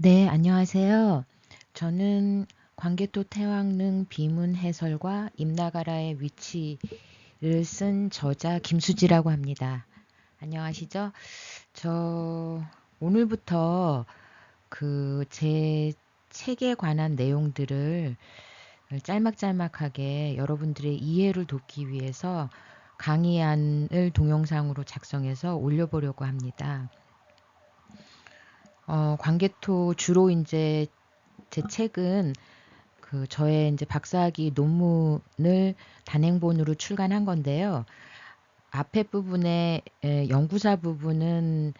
네, 안녕하세요. 저는 광개토 태왕릉 비문 해설과 임나가라의 위치를 쓴 저자 김수지라고 합니다. 안녕하시죠? 저 오늘부터 제 책에 관한 내용들을 짤막짤막하게 여러분들의 이해를 돕기 위해서 강의안을 동영상으로 작성해서 올려보려고 합니다. 광개토 주로 이제 제 책은 저의 이제 박사학위 논문을 단행본으로 출간한 건데요. 앞에 부분에 연구사 부분은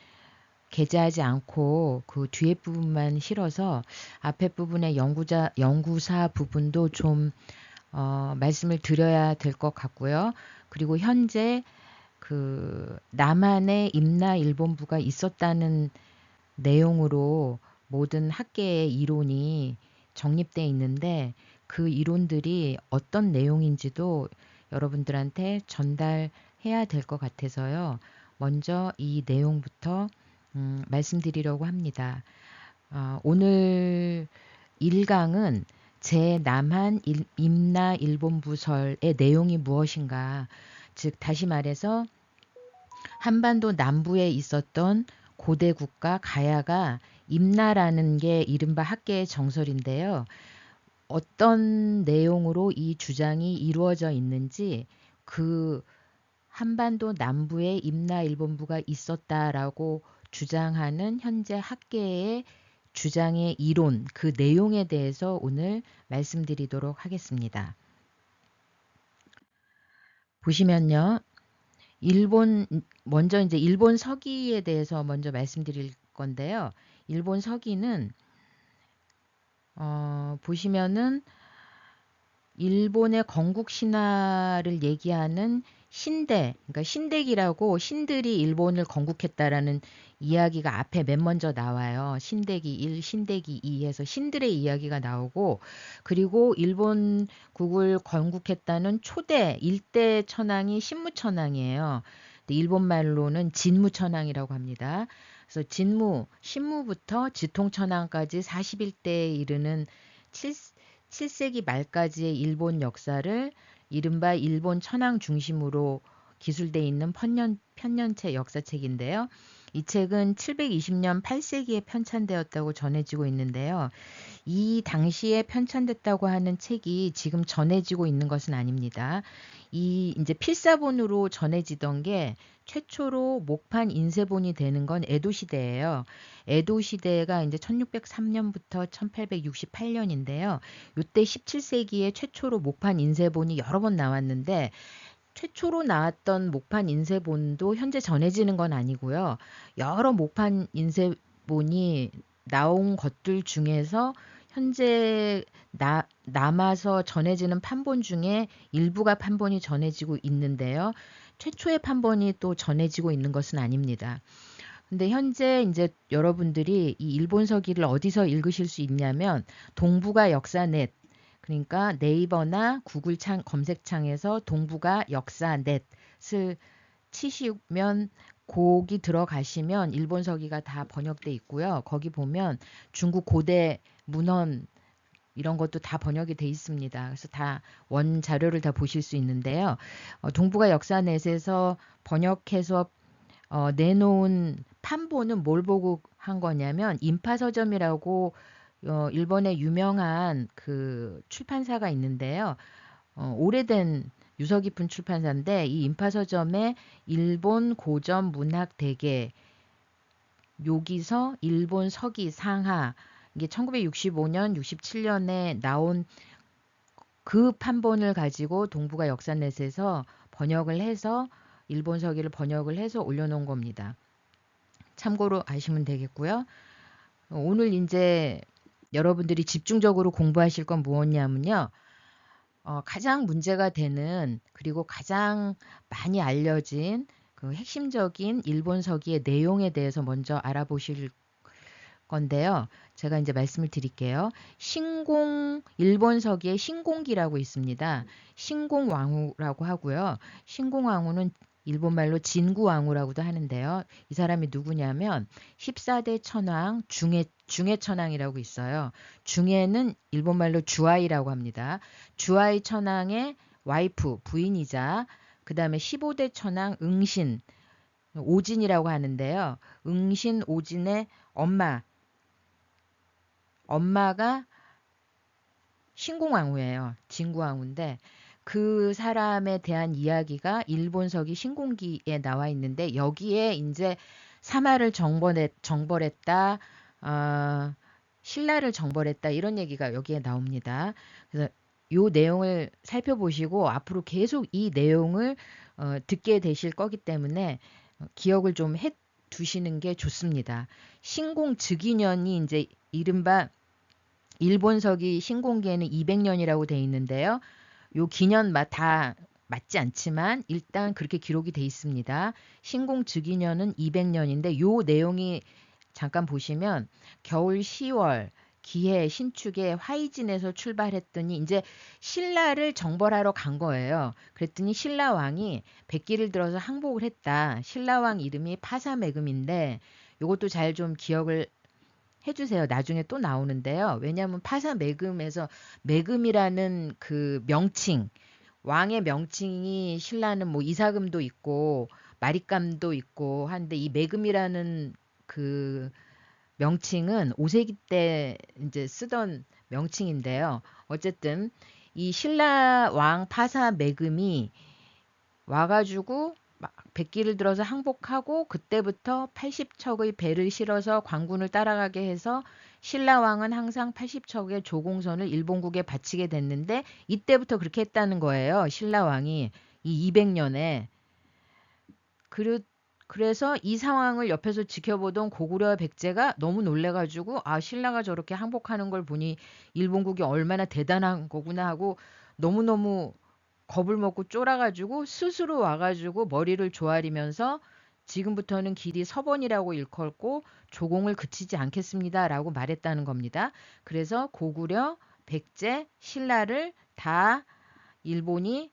게재하지 않고 그 뒤에 부분만 실어서 앞에 부분에 연구사 부분도 좀 말씀을 드려야 될 것 같고요. 그리고 현재 남한에 임나일본부가 있었다는 내용으로 모든 학계의 이론이 정립되어 있는데 그 이론들이 어떤 내용인지도 여러분들한테 전달해야 될 것 같아서요. 먼저 이 내용부터 말씀드리려고 합니다. 오늘 1강은 제 남한 임나 일본부설의 내용이 무엇인가, 즉 다시 말해서 한반도 남부에 있었던 고대 국가 가야가 임나라는 게 이른바 학계의 정설인데요. 어떤 내용으로 이 주장이 이루어져 있는지, 그 한반도 남부에 임나일본부가 있었다라고 주장하는 현재 학계의 주장의 이론, 그 내용에 대해서 오늘 말씀드리도록 하겠습니다. 보시면요. 먼저 이제 일본 서기에 대해서 먼저 말씀드릴 건데요. 일본 서기는 보시면은 일본의 건국 신화를 얘기하는 그러니까 신대기라고, 신들이 일본을 건국했다라는 이야기가 앞에 맨 먼저 나와요. 신대기 1, 신대기 2 해서 신들의 이야기가 나오고, 그리고 일본국을 건국했다는 초대 일대 천황이 신무천황이에요. 일본 말로는 진무천황이라고 합니다. 그래서 신무부터 지통천황까지 41대에 이르는 7세기 말까지의 일본 역사를 이른바 일본 천황 중심으로 기술되어 있는 편년체 역사책인데요. 이 책은 720년 8세기에 편찬되었다고 전해지고 있는데요. 이 당시에 편찬됐다고 하는 책이 지금 전해지고 있는 것은 아닙니다. 이 이제 필사본으로 전해지던 게 최초로 목판 인쇄본이 되는 건 에도 시대예요. 에도 시대가 이제 1603년부터 1868년인데요. 이때 17세기에 최초로 목판 인쇄본이 여러 번 나왔는데, 최초로 나왔던 목판 인쇄본도 현재 전해지는 건 아니고요. 여러 목판 인쇄본이 나온 것들 중에서 현재 남아서 전해지는 판본 중에 일부가 판본이 전해지고 있는데요. 최초의 판본이 또 전해지고 있는 것은 아닙니다. 근데 현재 이제 여러분들이 이 일본 서기를 어디서 읽으실 수 있냐면 동북아 역사넷, 그러니까 네이버나 구글 검색창에서 동북아 역사넷을 치시면 거기 들어가시면 일본 서기가 다 번역돼 있고요. 거기 보면 중국 고대 문헌 이런 것도 다 번역이 돼 있습니다. 그래서 다 원 자료를 다 보실 수 있는데요. 동북아 역사넷에서 번역해서 내놓은 판본은 뭘 보고 한 거냐면 인파서점이라고 일본의 유명한 그 출판사가 있는데요. 오래된 유서 깊은 출판사인데 이 인파서점의 일본 고전 문학 대계, 여기서 일본 서기 상하, 이게 1965년, 67년에 나온 그 판본을 가지고 동북아 역사넷에서 번역을 해서 일본 서기를 번역을 해서 올려놓은 겁니다. 참고로 아시면 되겠고요. 오늘 이제 여러분들이 집중적으로 공부하실 건 무엇냐면요. 가장 문제가 되는, 그리고 가장 많이 알려진 그 핵심적인 일본 서기의 내용에 대해서 먼저 알아보실 건데요. 제가 이제 말씀을 드릴게요. 일본 서기의 신공기라고 있습니다. 신공왕후라고 하고요. 신공왕후는 일본말로 진구왕후라고도 하는데요. 이 사람이 누구냐면 14대 천황 중해 천황이라고 있어요. 중해는 일본말로 주아이라고 합니다. 주아이 천황의 와이프 부인이자 그 다음에 15대 천황 응신 오진이라고 하는데요. 응신 오진의 엄마가 신공왕후예요. 진구왕후인데 그 사람에 대한 이야기가 일본서기 신공기에 나와 있는데 여기에 이제 사마를 정벌했다, 어, 신라를 정벌했다 이런 얘기가 여기에 나옵니다. 그래서 요 내용을 살펴보시고 앞으로 계속 이 내용을 듣게 되실 거기 때문에 기억을 좀 해 두시는 게 좋습니다. 신공 즉위년이 이제 이른바 일본서기 신공기에는 200년이라고 돼 있는데요. 요 기년 다 맞지 않지만 일단 그렇게 기록이 돼 있습니다. 신공 즉위년은 200년인데 요 내용이 잠깐 보시면 겨울 10월 기해 신축에 화이진에서 출발했더니 이제 신라를 정벌하러 간 거예요. 그랬더니 신라 왕이 백기를 들어서 항복을 했다. 신라 왕 이름이 파사매금인데 요것도 잘 좀 기억을 해주세요. 나중에 또 나오는데요. 왜냐하면 파사매금에서 매금이라는 그 명칭, 왕의 명칭이 신라는 뭐 이사금도 있고 마립감도 있고 한데 이 매금이라는 그 명칭은 5세기 때 이제 쓰던 명칭인데요. 어쨌든 이 신라 왕 파사매금이 와가지고 백기를 들어서 항복하고 그때부터 80척의 배를 실어서 관군을 따라가게 해서 신라왕은 항상 80척의 조공선을 일본국에 바치게 됐는데 이때부터 그렇게 했다는 거예요. 신라왕이 이 200년에. 그래서 이 상황을 옆에서 지켜보던 고구려 백제가 너무 놀래가지고 아 신라가 저렇게 항복하는 걸 보니 일본국이 얼마나 대단한 거구나 하고 너무너무 겁을 먹고 쫄아가지고 스스로 와가지고 머리를 조아리면서 지금부터는 길이 서번이라고 일컬고 조공을 그치지 않겠습니다라고 말했다는 겁니다. 그래서 고구려, 백제, 신라를 다 일본이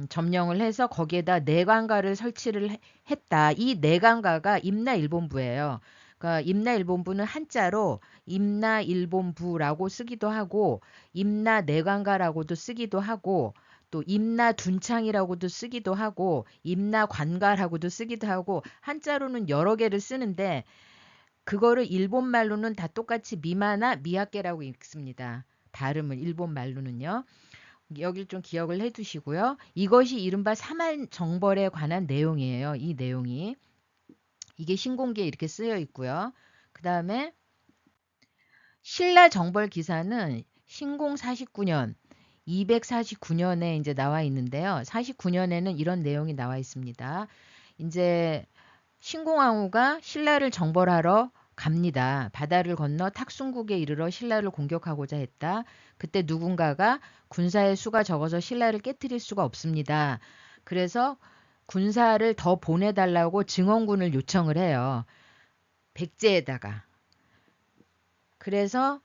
점령을 해서 거기에다 내관가를 설치를 했다. 이 내관가가 임나일본부예요. 그러니까 임나일본부는 한자로 임나일본부라고 쓰기도 하고 임나내관가라고도 쓰기도 하고 또 임나둔창이라고도 쓰기도 하고 임나관가라고도 쓰기도 하고 한자로는 여러 개를 쓰는데 그거를 일본말로는 다 똑같이 미마나 미야케라고 읽습니다. 발음을 일본말로는요. 여길 좀 기억을 해 두시고요. 이것이 이른바 사만 정벌에 관한 내용이에요. 이 내용이. 이게 신공기에 이렇게 쓰여 있고요. 그 다음에 신라 정벌 기사는 신공 49년, 249년에 이제 나와 있는데요. 49년에는 이런 내용이 나와 있습니다. 이제 신공왕후가 신라를 정벌하러 갑니다. 바다를 건너 탁순국에 이르러 신라를 공격하고자 했다. 그때 누군가가 군사의 수가 적어서 신라를 깨뜨릴 수가 없습니다. 그래서 군사를 더 보내달라고 증원군을 요청을 해요. 백제에다가. 그래서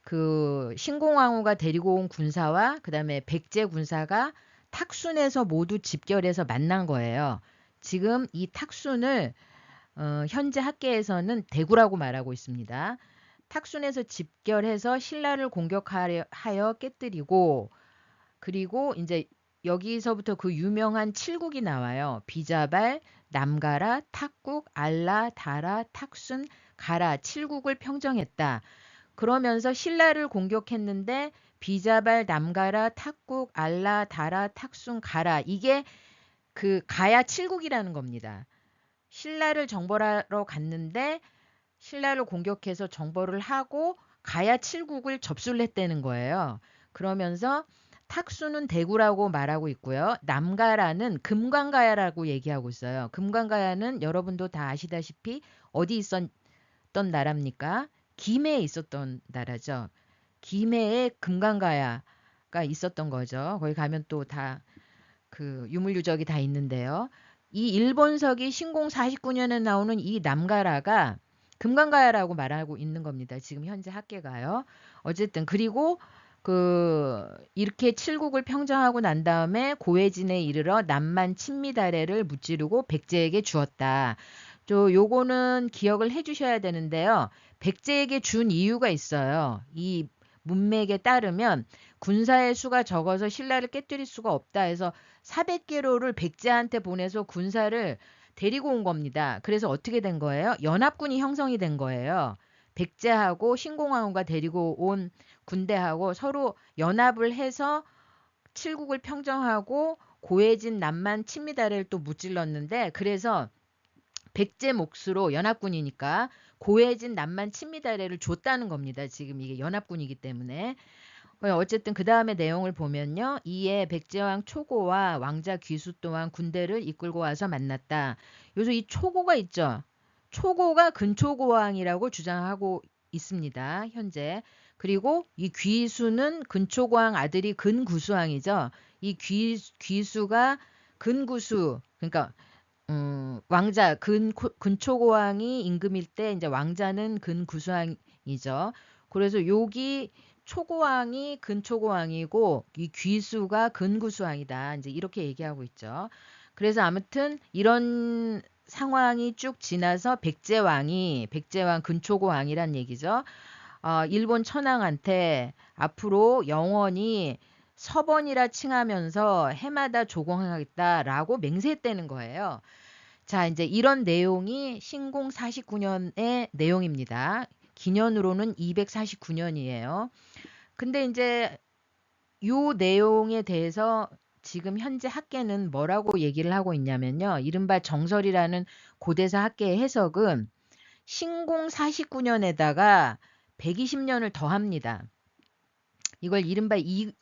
그 신공왕후가 데리고 온 군사와 그다음에 백제 군사가 탁순에서 모두 집결해서 만난 거예요. 지금 이 탁순을 현재 학계에서는 대구라고 말하고 있습니다. 탁순에서 집결해서 신라를 공격하여 깨뜨리고 그리고 이제 여기서부터 그 유명한 칠국이 나와요. 비자발, 남가라, 탁국, 알라, 다라, 탁순, 가라 칠국을 평정했다. 그러면서 신라를 공격했는데 비자발, 남가라, 탁국, 알라, 다라, 탁순, 가라 이게 그 가야 칠국이라는 겁니다. 신라를 정벌하러 갔는데 신라를 공격해서 정벌을 하고 가야 칠국을 접수를 했다는 거예요. 그러면서 탁수는 대구라고 말하고 있고요. 남가라는 금관가야라고 얘기하고 있어요. 금관가야는 여러분도 다 아시다시피 어디 있었던 나라입니까? 김해에 있었던 나라죠. 김해에 금관가야가 있었던 거죠. 거기 가면 또 다 그 유물유적이 다 있는데요. 이 일본서기 신공 49년에 나오는 이 남가라가 금관가야라고 말하고 있는 겁니다. 지금 현재 학계가요. 어쨌든 그리고 이렇게 칠국을 평정하고 난 다음에 고해진에 이르러 남만 친미다래를 무찌르고 백제에게 주었다. 요거는 기억을 해 주셔야 되는데요. 백제에게 준 이유가 있어요. 이 문맥에 따르면 군사의 수가 적어서 신라를 깨뜨릴 수가 없다 해서 400개로를 백제한테 보내서 군사를 데리고 온 겁니다. 그래서 어떻게 된 거예요? 연합군이 형성이 된 거예요. 백제하고 신공항우가 데리고 온 군대하고 서로 연합을 해서 칠국을 평정하고 고해진 남만 친미다래를 또 무찔렀는데, 그래서 백제 몫으로 연합군이니까 고해진 남만 친미다래를 줬다는 겁니다. 지금 이게 연합군이기 때문에. 어쨌든 그 다음에 내용을 보면요. 이에 백제왕 초고와 왕자 귀수 또한 군대를 이끌고 와서 만났다. 요새 이 초고가 있죠. 초고가 근초고왕이라고 주장하고 있습니다. 현재. 그리고 이 귀수는 근초고왕 아들이 근구수왕이죠. 이 귀수가 근구수, 그러니까 왕자 근초고왕이 임금일 때 이제 왕자는 근구수왕이죠. 그래서 여기 초고왕이 근초고왕이고 이 귀수가 근구수왕이다. 이제 이렇게 얘기하고 있죠. 그래서 아무튼 이런 상황이 쭉 지나서 백제왕 근초고왕이란 얘기죠. 일본 천황한테 앞으로 영원히 서번이라 칭하면서 해마다 조공하겠다라고 맹세했다는 거예요. 자, 이제 이런 내용이 신공 49년의 내용입니다. 기년으로는 249년이에요. 근데 이제 요 내용에 대해서 지금 현재 학계는 뭐라고 얘기를 하고 있냐면요. 이른바 정설이라는 고대사 학계의 해석은 신공 49년에다가 120년을 더합니다. 이걸 이른바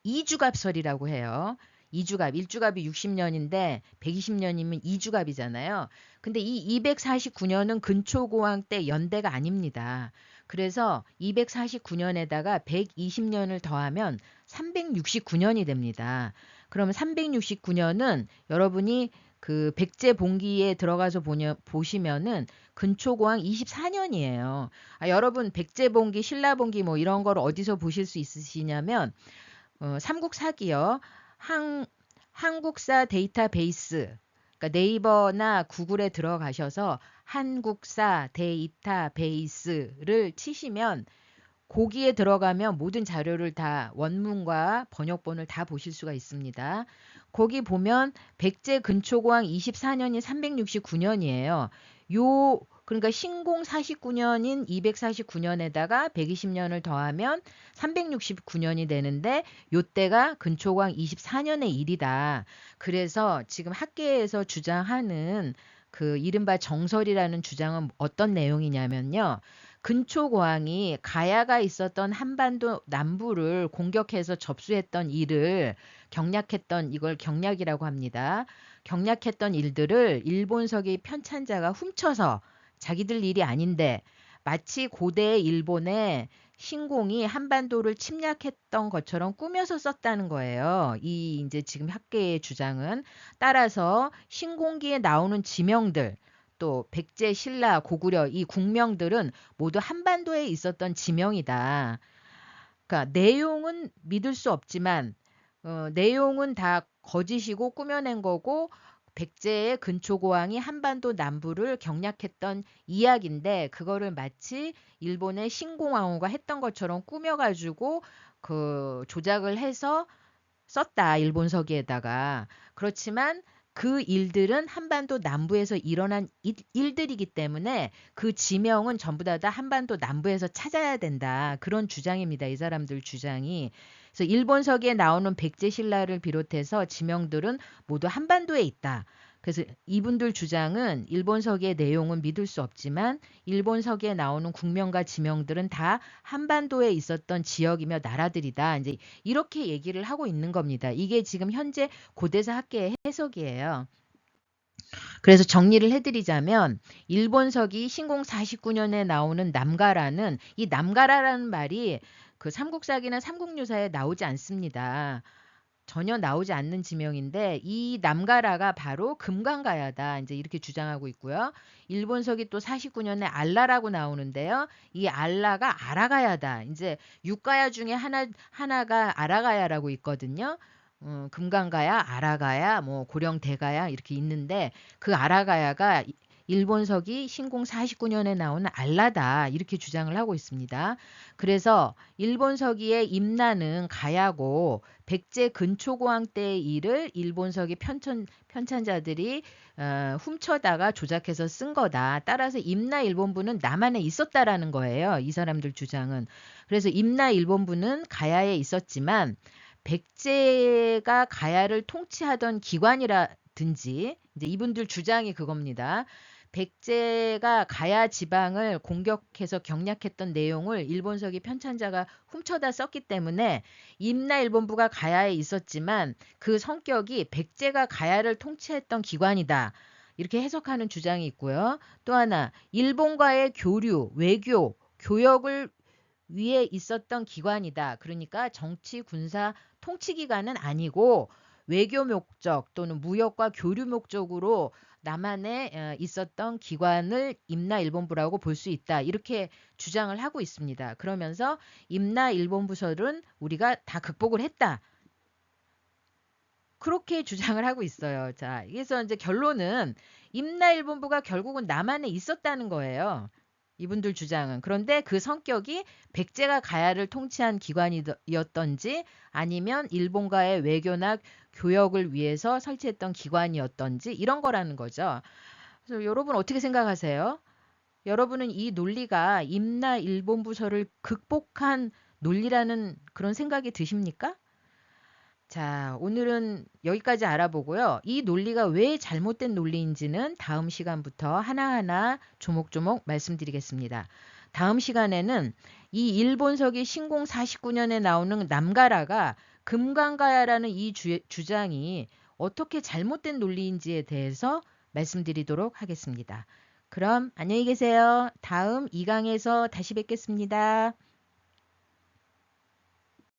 이주갑설이라고 해요. 이주갑, 일주갑이 60년인데 120년이면 이주갑이잖아요. 근데 이 249년은 근초고왕 때 연대가 아닙니다. 그래서 249년에다가 120년을 더하면 369년이 됩니다. 그러면 369년은 여러분이 그 백제봉기에 들어가서 보시면은 근초고왕 24년이에요. 여러분 백제봉기, 신라봉기 뭐 이런 걸 어디서 보실 수 있으시냐면 삼국사기요. 한국사 데이터베이스, 그러니까 네이버나 구글에 들어가셔서 한국사 데이터베이스를 치시면 거기에 들어가면 모든 자료를 다 원문과 번역본을 다 보실 수가 있습니다. 거기 보면 백제 근초고왕 24년이 369년이에요. 그러니까 신공 49년인 249년에다가 120년을 더하면 369년이 되는데 요때가 근초고왕 24년의 일이다. 그래서 지금 학계에서 주장하는 그 이른바 정설이라는 주장은 어떤 내용이냐면요. 근초고왕이 가야가 있었던 한반도 남부를 공격해서 접수했던 일을 이걸 경략이라고 합니다. 경략했던 일들을 일본석의 편찬자가 훔쳐서 자기들 일이 아닌데 마치 고대 일본의 신공이 한반도를 침략했던 것처럼 꾸며서 썼다는 거예요. 이 이제 지금 학계의 주장은. 따라서 신공기에 나오는 지명들, 또 백제, 신라, 고구려 이 국명들은 모두 한반도에 있었던 지명이다. 그러니까 내용은 믿을 수 없지만 내용은 다 거짓이고 꾸며낸 거고 백제의 근초고왕이 한반도 남부를 경략했던 이야기인데 그거를 마치 일본의 신공왕후가 했던 것처럼 꾸며가지고 조작을 해서 썼다. 일본서기에다가. 그렇지만 그 일들은 한반도 남부에서 일어난 일들이기 때문에 그 지명은 전부 다 한반도 남부에서 찾아야 된다. 그런 주장입니다. 이 사람들 주장이. 그래서 일본서기에 나오는 백제신라를 비롯해서 지명들은 모두 한반도에 있다. 그래서 이분들 주장은 일본서기의 내용은 믿을 수 없지만 일본서기에 나오는 국명과 지명들은 다 한반도에 있었던 지역이며 나라들이다. 이제 이렇게 얘기를 하고 있는 겁니다. 이게 지금 현재 고대사 학계의 해석이에요. 그래서 정리를 해드리자면 일본서기 신공 49년에 나오는 남가라는 이 남가라라는 말이 그 삼국사기나 삼국유사에 나오지 않습니다. 전혀 나오지 않는 지명인데 이 남가라가 바로 금강가야다. 이제 이렇게 주장하고 있고요. 일본석이 또 49년에 알라라고 나오는데요. 이 알라가 아라가야다. 이제 6가야 중에 하나가 아라가야라고 있거든요. 금강가야, 아라가야, 뭐 고령대가야 이렇게 있는데 그 아라가야가 일본석이 신공 49년에 나오는 알라다. 이렇게 주장을 하고 있습니다. 그래서 일본서기의 임나는 가야고 백제 근초고왕 때의 일을 일본서기 편찬자들이 훔쳐다가 조작해서 쓴 거다. 따라서 임나 일본부는 남한에 있었다라는 거예요. 이 사람들 주장은. 그래서 임나 일본부는 가야에 있었지만 백제가 가야를 통치하던 기관이라든지 이제 이분들 주장이 그겁니다. 백제가 가야 지방을 공격해서 경략했던 내용을 일본서기 편찬자가 훔쳐다 썼기 때문에 임나 일본부가 가야에 있었지만 그 성격이 백제가 가야를 통치했던 기관이다. 이렇게 해석하는 주장이 있고요. 또 하나, 일본과의 교류, 외교, 교역을 위에 있었던 기관이다. 그러니까 정치, 군사, 통치 기관은 아니고 외교 목적 또는 무역과 교류 목적으로 남한에 있었던 기관을 임나 일본부라고 볼 수 있다. 이렇게 주장을 하고 있습니다. 그러면서 임나 일본부설은 우리가 다 극복을 했다. 그렇게 주장을 하고 있어요. 자, 그래서 이제 결론은 임나 일본부가 결국은 남한에 있었다는 거예요. 이분들 주장은. 그런데 그 성격이 백제가 가야를 통치한 기관이었던지 아니면 일본과의 외교나 교역을 위해서 설치했던 기관이었던지 이런 거라는 거죠. 그래서 여러분 어떻게 생각하세요? 여러분은 이 논리가 임나 일본부설을 극복한 논리라는 그런 생각이 드십니까? 자, 오늘은 여기까지 알아보고요. 이 논리가 왜 잘못된 논리인지는 다음 시간부터 하나하나 조목조목 말씀드리겠습니다. 다음 시간에는 이 일본서기 신공 49년에 나오는 남가라가 금강가야라는 이 주장이 어떻게 잘못된 논리인지에 대해서 말씀드리도록 하겠습니다. 그럼 안녕히 계세요. 다음 2강에서 다시 뵙겠습니다.